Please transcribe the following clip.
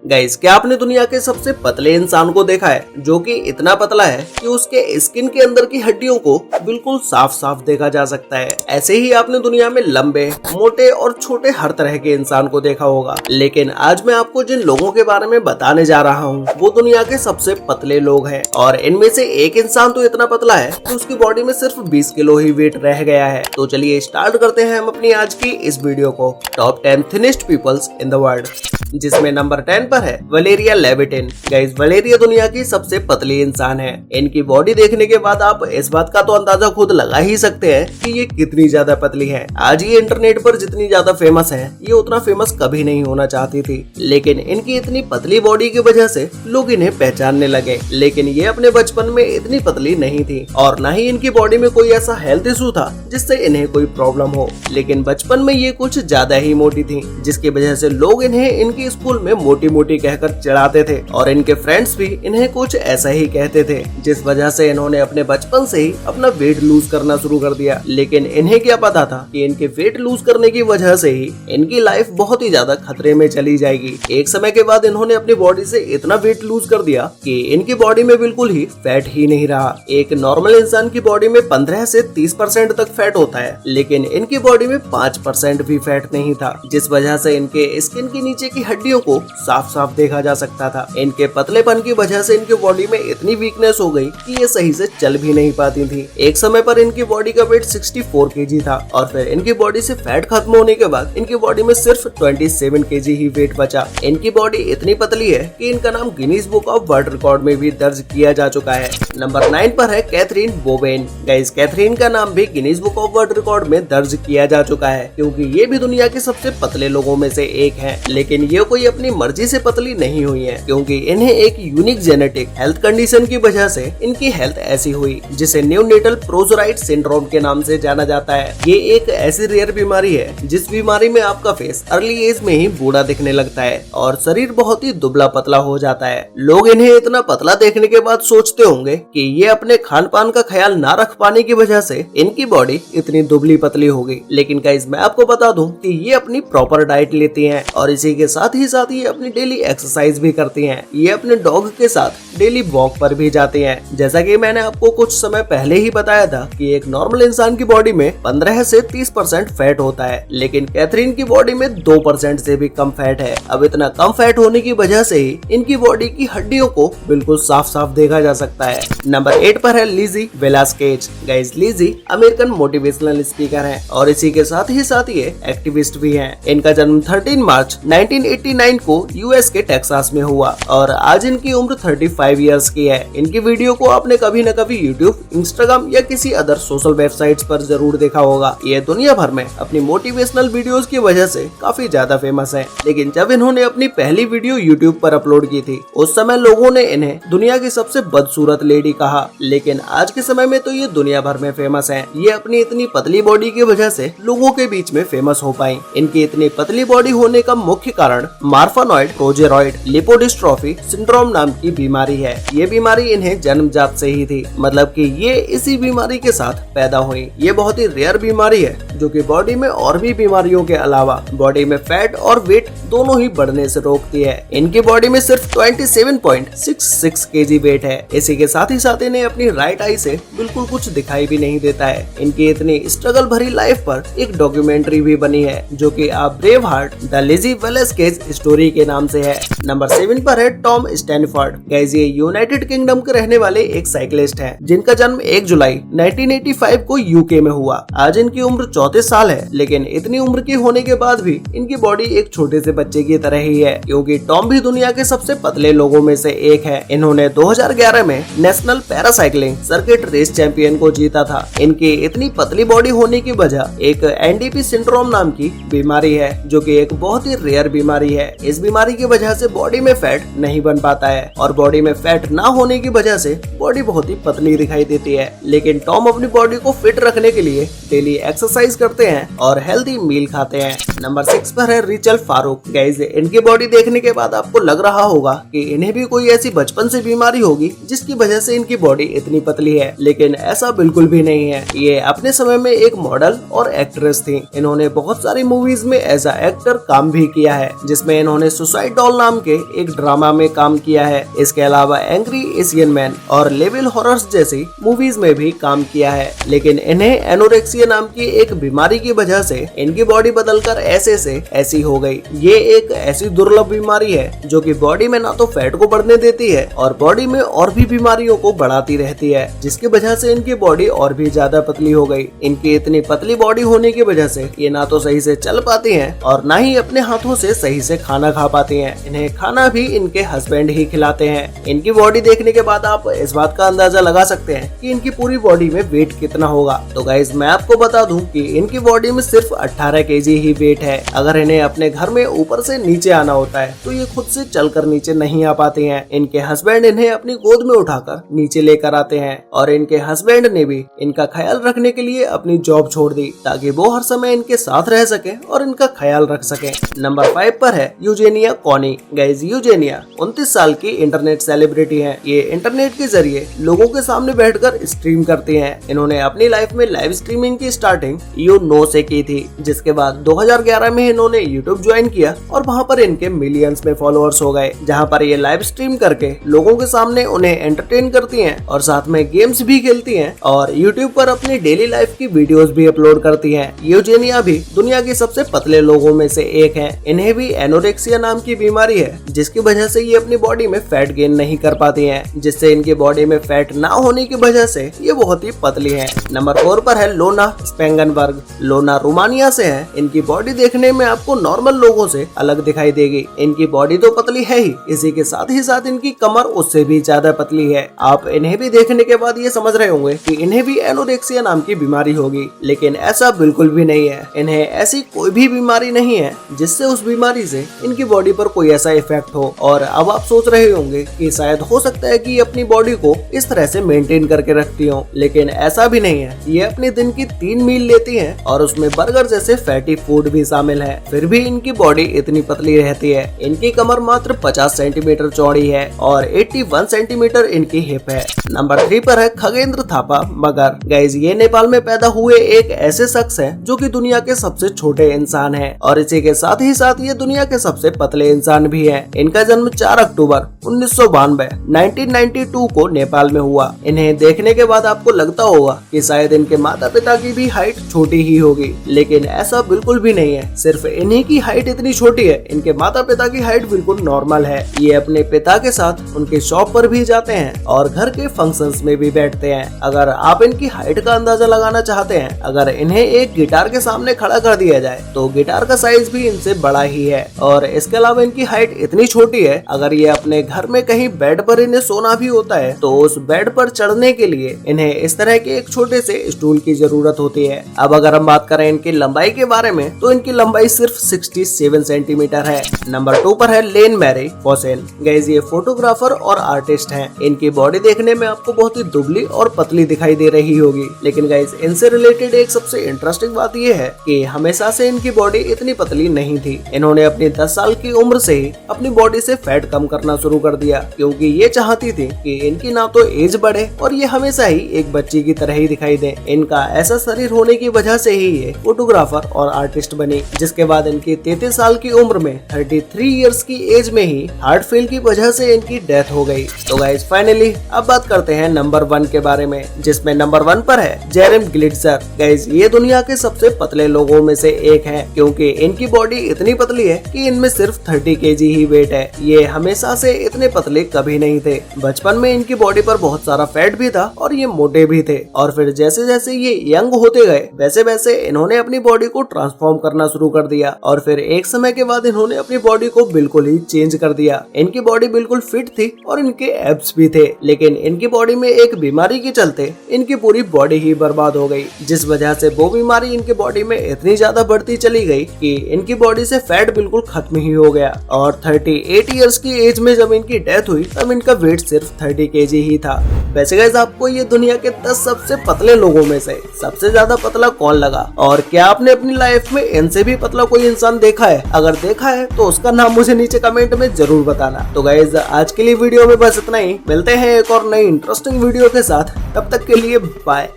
Guys, क्या आपने दुनिया के सबसे पतले इंसान को देखा है जो कि इतना पतला है कि उसके स्किन के अंदर की हड्डियों को बिल्कुल साफ साफ देखा जा सकता है। ऐसे ही आपने दुनिया में लंबे, मोटे और छोटे हर तरह के इंसान को देखा होगा, लेकिन आज मैं आपको जिन लोगों के बारे में बताने जा रहा हूँ वो दुनिया के सबसे पतले लोग हैं। और इनमें से एक इंसान तो इतना पतला है कि उसकी बॉडी में सिर्फ 20 किलो ही वेट रह गया है। तो चलिए स्टार्ट करते हैं हम अपनी आज की इस वीडियो को। Top 10 thinnest peoples in the world, जिसमें नंबर 10 पर है वलेरिया लेविटिन। गाइस, वलेरिया दुनिया की सबसे पतली इंसान है। इनकी बॉडी देखने के बाद आप इस बात का तो अंदाजा खुद लगा ही सकते हैं कि ये कितनी ज्यादा पतली है। आज ये इंटरनेट पर जितनी ज्यादा फेमस है, ये उतना फेमस कभी नहीं होना चाहती थी, लेकिन इनकी इतनी पतली बॉडी की वजह से लोग इन्हें पहचानने लगे। लेकिन ये अपने बचपन में इतनी पतली नहीं थी और न ही इनकी बॉडी में कोई ऐसा हेल्थ इशू था जिससे इन्हें कोई प्रॉब्लम हो, लेकिन बचपन में ये कुछ ज्यादा ही मोटी थी, जिसकी वजह से लोग इन्हें इनकी स्कूल में मोटी मोटी कहकर चिढ़ाते थे और इनके फ्रेंड्स भी इन्हें कुछ ऐसा ही कहते थे, जिस वजह से इन्होंने अपने बचपन से ही अपना वेट लूज करना शुरू कर दिया। लेकिन इन्हें क्या पता था कि इनके वेट लूज करने की वजह से ही इनकी लाइफ बहुत ही ज्यादा खतरे में चली जाएगी। एक समय के बाद इन्होंने अपनी बॉडी से इतना वेट लूज कर दिया कि इनकी बॉडी में बिल्कुल ही फैट ही नहीं रहा। एक नॉर्मल इंसान की बॉडी में 15 से 30% तक फैट होता है, लेकिन इनकी बॉडी में 5% भी फैट नहीं था, जिस वजह से इनके स्किन के नीचे की हड्डियों को साफ साफ देखा जा सकता था। इनके पतलेपन की वजह से इनकी बॉडी में इतनी वीकनेस हो गई कि ये सही से चल भी नहीं पाती थी। एक समय पर इनकी बॉडी का वेट 64 केजी था और फिर इनकी बॉडी से फैट खत्म होने के बाद इनकी बॉडी में सिर्फ 27 केजी ही वेट बचा। इनकी बॉडी इतनी पतली है कि इनका नाम Guinness book of world record में भी दर्ज किया जा चुका है। नंबर 9 पर है कैथरीन बोवेन। गाइस, कैथरीन का नाम भी Guinness book of world record में दर्ज किया जा चुका है, क्योंकि ये भी दुनिया के सबसे पतले लोगों में से एक है। लेकिन ये कोई अपनी मर्जी से पतली नहीं हुई है, क्योंकि इन्हें एक यूनिक जेनेटिक हेल्थ कंडीशन की वजह से इनकी हेल्थ ऐसी हुई, जिसे न्यूनेटल प्रोजोराइट सिंड्रोम के नाम से जाना जाता है। ये एक ऐसी रेयर बीमारी है जिस बीमारी में आपका फेस अर्ली एज में ही बूढ़ा दिखने लगता है और शरीर बहुत ही दुबला पतला हो जाता है। लोग इन्हें इतना पतला देखने के बाद सोचते होंगे कि ये अपने खान पान का ख्याल ना रख पाने की वजह से इनकी बॉडी इतनी दुबली पतली होगी। लेकिन गाइस, मैं आपको बता दूं कि ये अपनी प्रॉपर डाइट लेती हैं और इसी के साथ ही ये अपनी डेली एक्सरसाइज भी करती हैं। ये अपने डॉग के साथ डेली वॉक पर भी जाते हैं। जैसा कि मैंने आपको कुछ समय पहले ही बताया था कि एक नॉर्मल इंसान की बॉडी में 15 से 30% फैट होता है, लेकिन कैथरीन की बॉडी में 2% से भी कम फैट है। अब इतना कम फैट होने की वजह से ही इनकी बॉडी की हड्डियों को बिल्कुल साफ साफ देखा जा सकता है। नंबर 8 पर है Lizzie Velasquez. Guys, Lizzie American motivational speaker है और इसी के साथ ही ये एक्टिविस्ट भी हैं। इनका जन्म 13 मार्च 1989 को यूएस के टेक्सास में हुआ और आज इनकी उम्र 35 इयर्स की है। इनकी वीडियो को आपने कभी न कभी यूट्यूब, इंस्टाग्राम या किसी अदर सोशल वेबसाइट्स पर जरूर देखा होगा। ये दुनिया भर में अपनी मोटिवेशनल वीडियोस की वजह से काफी ज्यादा फेमस है। लेकिन जब इन्होंने अपनी पहली वीडियो यूट्यूब पर अपलोड की थी, उस समय लोगों ने इन्हें दुनिया की सबसे बदसूरत लेडी कहा, लेकिन आज के समय में तो ये दुनिया भर में फेमस है। ये अपनी इतनी पतली बॉडी की वजह से लोगों के बीच में फेमस हो पाई। इनकी इतनी पतली बॉडी होने का मुख्य कारण मार्फानॉइड प्रोजेरॉइड लिपोडिस्ट्रोफी सिंड्रोम नाम की बीमारी है। ये बीमारी इन्हें जन्मजात से ही थी, मतलब कि ये इसी बीमारी के साथ पैदा हुई। ये बहुत ही रेयर बीमारी है जो कि बॉडी में और भी बीमारियों के अलावा बॉडी में फैट और वेट दोनों ही बढ़ने से रोकती है। इनकी बॉडी में सिर्फ 27.66 केजी वेट है। इसी के साथ ही इन्हें अपनी राइट आई से बिल्कुल कुछ दिखाई भी नहीं देता है। इनकी इतनी स्ट्रगल भरी लाइफ पर एक डॉक्यूमेंट्री भी बनी है जो कि आप brave heart the Lizzie Velasquez story के नाम से है। नंबर 7 पर है टॉम स्टैनफोर्ड। गाइस, ये यूनाइटेड किंगडम के रहने वाले एक साइकिलिस्ट हैं, जिनका जन्म 1 जुलाई 1985 को यूके में हुआ। आज इनकी उम्र 34 साल है, लेकिन इतनी उम्र की होने के बाद भी इनकी बॉडी एक छोटे से बच्चे की तरह ही है, क्योंकि टॉम भी दुनिया के सबसे पतले लोगों में से एक है। इन्होंने 2011 में नेशनल पैरासाइकिलिंग सर्किट रेस चैंपियन को जीता था। इनकी इतनी पतली बॉडी होने की वजह एक एनडीपी सिंड्रोम नाम की बीमारी है, जो कि एक बहुत ही रेयर बीमारी है। इस बीमारी की वजह से बॉडी में फैट नहीं बन पाता है और बॉडी में फैट ना होने की वजह से बॉडी बहुत ही पतली दिखाई देती है। लेकिन टॉम अपनी बॉडी को फिट रखने के लिए डेली एक्सरसाइज करते हैं और हेल्दी मील खाते हैं। नंबर 6 पर है रिचल फारूक। गाइस, इनकी बॉडी देखने के बाद आपको लग रहा होगा कि इन्हें भी कोई ऐसी बचपन से बीमारी होगी जिसकी वजह से इनकी बॉडी इतनी पतली है, लेकिन ऐसा बिल्कुल भी नहीं है। ये अपने समय में एक मॉडल और एक्ट्रेस थी। इन्होंने बहुत सारी मूवीज में एज अ एक्टर काम भी किया है, जिसमें इन्होंने सुसाइड नाइट डॉल नाम के एक ड्रामा में काम किया है। इसके अलावा एंग्री एशियन मैन और लेवल हॉरर्स जैसी मूवीज में भी काम किया है। लेकिन इन्हें एनोरेक्सिया नाम की एक बीमारी की वजह से इनकी बॉडी बदलकर ऐसे से ऐसी हो गई। ये एक ऐसी दुर्लभ बीमारी है जो कि बॉडी में ना तो फैट को बढ़ने देती है और बॉडी में और भी बीमारियों को बढ़ाती रहती है, जिसकी वजह से इनकी बॉडी और भी ज्यादा पतली हो गई। इनकी इतनी पतली बॉडी होने की वजह से ये ना तो सही से चल पाती हैं और ना ही अपने हाथों से सही से खाना खा पाती हैं। इन्हें खाना भी इनके हस्बैंड ही खिलाते हैं। इनकी बॉडी देखने के बाद आप इस बात का अंदाजा लगा सकते हैं कि इनकी पूरी बॉडी में वेट कितना होगा। तो गाइस मैं आपको बता दूं कि इनकी बॉडी में सिर्फ 18 केजी ही वेट है। अगर इन्हें अपने घर में ऊपर से नीचे आना होता है तो ये खुद से चलकर नीचे नहीं आ पाते हैं। इनके हस्बैंड इन्हें अपनी गोद में उठाकर नीचे लेकर आते हैं और इनके हस्बैंड ने भी इनका ख्याल रखने के लिए अपनी जॉब छोड़ दी ताकि वो हर समय इनके साथ रह सके और इनका ख्याल रख सके। नंबर 5 पर है यूजेनिया कॉनी। गाइस यूजेनिया 29 साल की इंटरनेट सेलिब्रिटी है। ये इंटरनेट के जरिए लोगों के सामने बैठकर स्ट्रीम करती हैं। इन्होंने अपनी लाइफ में लाइव स्ट्रीमिंग की स्टार्टिंग You से की थी, जिसके बाद 2011 में इन्होंने यूट्यूब ज्वाइन किया और वहाँ पर इनके मिलियंस में फॉलोअर्स हो गए, जहाँ पर ये लाइव स्ट्रीम करके लोगों के सामने उन्हें एंटरटेन करती हैं और साथ में गेम्स भी खेलती हैं और यूट्यूब पर अपनी डेली लाइफ की वीडियोस भी अपलोड करती हैं। यूजेनिया भी दुनिया के सबसे पतले लोगों में से एक है। इन्हें भी एनोरेक्सिया नाम की बीमारी है, जिसकी वजह से ये अपनी बॉडी में फैट गेन नहीं कर पाती हैं, जिससे इनकी बॉडी में फैट ना होने की वजह से ये बहुत ही पतली है। नंबर 4 पर है लोना स्पेंगनबर्ग। लोना रोमानिया से है। इनकी बॉडी देखने में आपको नॉर्मल लोगों से अलग दिखाई देगी। इनकी बॉडी तो पतली है ही, इसी के साथ ही साथ इनकी कमर उससे भी ज्यादा पतली है। आप इन्हें भी देखने के बाद ये समझ रहे होंगे कि इन्हें भी एनोरेक्सिया नाम की बीमारी होगी, लेकिन ऐसा बिल्कुल भी नहीं है। इन्हें ऐसी कोई भी बीमारी नहीं है जिससे उस बीमारी से इनकी बॉडी पर कोई ऐसा इफेक्ट हो। और अब आप सोच रहे होंगे कि शायद हो सकता है कि अपनी बॉडी को इस तरह से मेंटेन करके रखती हो, लेकिन ऐसा भी नहीं है। ये अपने दिन की 3 मील लेती हैं और उसमें बर्गर जैसे फैटी फूड भी शामिल है, फिर भी इनकी बॉडी इतनी पतली रहती है। इनकी कमर मात्र 50 सेंटीमीटर चौड़ी है और 81 सेंटीमीटर इनकी हिप है। नंबर 3 पर है खगेंद्र थापा मगर। गाइस ये नेपाल में पैदा हुए एक ऐसे शख्स है जो कि दुनिया के सबसे छोटे इंसान है और इसी के साथ ही साथ ये दुनिया के सबसे पतले इंसान भी है। इनका जन्म 4 अक्टूबर 1992 को नेपाल में हुआ। इन्हें देखने के बाद आपको लगता होगा कि शायद इनके माता पिता की भी हाइट छोटी ही होगी, लेकिन ऐसा बिल्कुल भी नहीं है। सिर्फ इन्हीं की हाइट इतनी छोटी है, इनके माता पिता की हाइट बिल्कुल नॉर्मल है। ये अपने पिता के साथ उनके शॉप पर भी जाते हैं और घर के फंक्शंस में भी बैठते हैं। अगर आप इनकी हाइट का अंदाजा लगाना चाहते हैं, अगर इन्हें एक गिटार के सामने खड़ा कर दिया जाए तो गिटार का साइज भी इनसे बड़ा ही है। और इसके अलावा इनकी हाइट इतनी छोटी है, अगर ये अपने घर में कहीं बेड पर इन्हें सोना भी होता है तो उस बेड पर चढ़ने के लिए इन्हें इस तरह के एक छोटे से स्टूल की जरूरत होती है। अब अगर हम बात करें इनकी लंबाई के बारे में तो इनकी लंबाई सिर्फ 67 सेंटीमीटर है। नंबर 2 पर है लेन मैरी फॉसेन। गाइस ये फोटोग्राफर और आर्टिस्ट हैं। इनकी बॉडी देखने में आपको बहुत ही दुबली और पतली दिखाई दे रही होगी, लेकिन गाइस इनसे रिलेटेड एक सबसे इंटरेस्टिंग बात ये है कि हमेशा से इनकी बॉडी इतनी पतली नहीं थी। इन्होंने अपनी 10 साल की उम्र से ही अपनी बॉडी से फैट कम करना शुरू कर दिया, क्योंकि ये चाहती थी कि इनकी ना तो एज बढ़े और ये हमेशा ही एक बच्ची की तरह ही दिखाई दे। इनका ऐसा शरीर होने की वजह से ही ये फोटोग्राफर और आर्टिस्ट बनी, जिसके बाद इनकी 33 साल की उम्र में 33 इयर्स की एज में ही हार्ट फेल की वजह से इनकी डेथ हो गई। तो गाइस फाइनली अब बात करते हैं नंबर 1 के बारे में, जिसमें नंबर 1 पर है जेरेम ग्लिट्जर। गाइस ये दुनिया के सबसे पतले लोगों में से एक है, क्योंकि इनकी बॉडी इतनी पतली है कि इनमें सिर्फ 30 केजी ही वेट है। ये हमेशा से इतने पतले कभी नहीं थे। बचपन में इनकी बॉडी पर बहुत सारा फैट भी था और ये मोटे भी थे, और फिर जैसे जैसे ये यंग होते गए वैसे वैसे इन्होंने अपनी बॉडी को ट्रांसफॉर्म करना शुरू कर दिया और फिर एक समय के बाद इन्होंने अपनी बॉडी को बिल्कुल ही चेंज कर दिया। इनकी बॉडी बिल्कुल फिट थी और इनके एब्स भी थे, लेकिन इनकी बॉडी में एक बीमारी के चलते इनकी पूरी बॉडी ही बर्बाद हो गई, जिस वजह से वो बीमारी इनकी बॉडी में इतनी ज्यादा बढ़ती चली गई कि इनकी बॉडी से फैट बिल्कुल खत्म ही हो गया। और 38 इयर्स की एज में जब इनकी डेथ हुई तब इनका वेट सिर्फ 30 केजी ही था। वैसे गाइस आपको ये दुनिया के 10 सबसे पतले लोगों में से सबसे ज्यादा पतला कौन लगा, और क्या आपने अपनी लाइफ में इनसे भी पतला कोई इंसान देखा है? अगर देखा है तो उसका नाम मुझे नीचे कमेंट में जरूर बताना। तो गाइस आज के लिए वीडियो में बस इतना ही। मिलते हैं एक और नई इंटरेस्टिंग वीडियो के साथ, तब तक के लिए बाय।